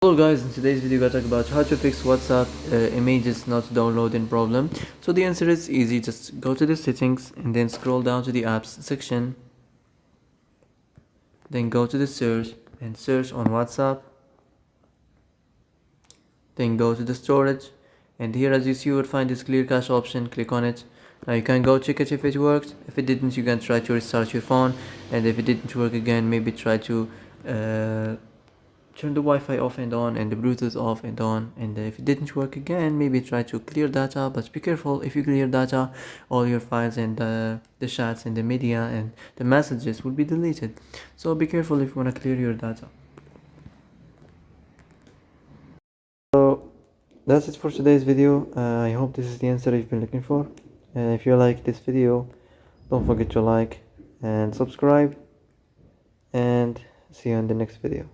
Hello guys, in today's video we're going to talk about how to fix WhatsApp images not downloading problem. So the answer is easy. Just go to the settings and then scroll down to the apps section. Then go to the search and search on WhatsApp. Then go to the storage, and here as you see you would find this clear cache option. Click on it. Now you can go check it if it worked. If it didn't, you can try to restart your phone, and if it didn't work again, maybe try to turn the Wi-Fi off and on and the Bluetooth off and on, and if it didn't work again, maybe try to clear data. But be careful, if you clear data, all your files and the chats and the media and the messages will be deleted. So be careful if you want to clear your data. So that's it for today's video. I hope this is the answer you've been looking for. If you like this video, don't forget to like and subscribe, and see you in the next video.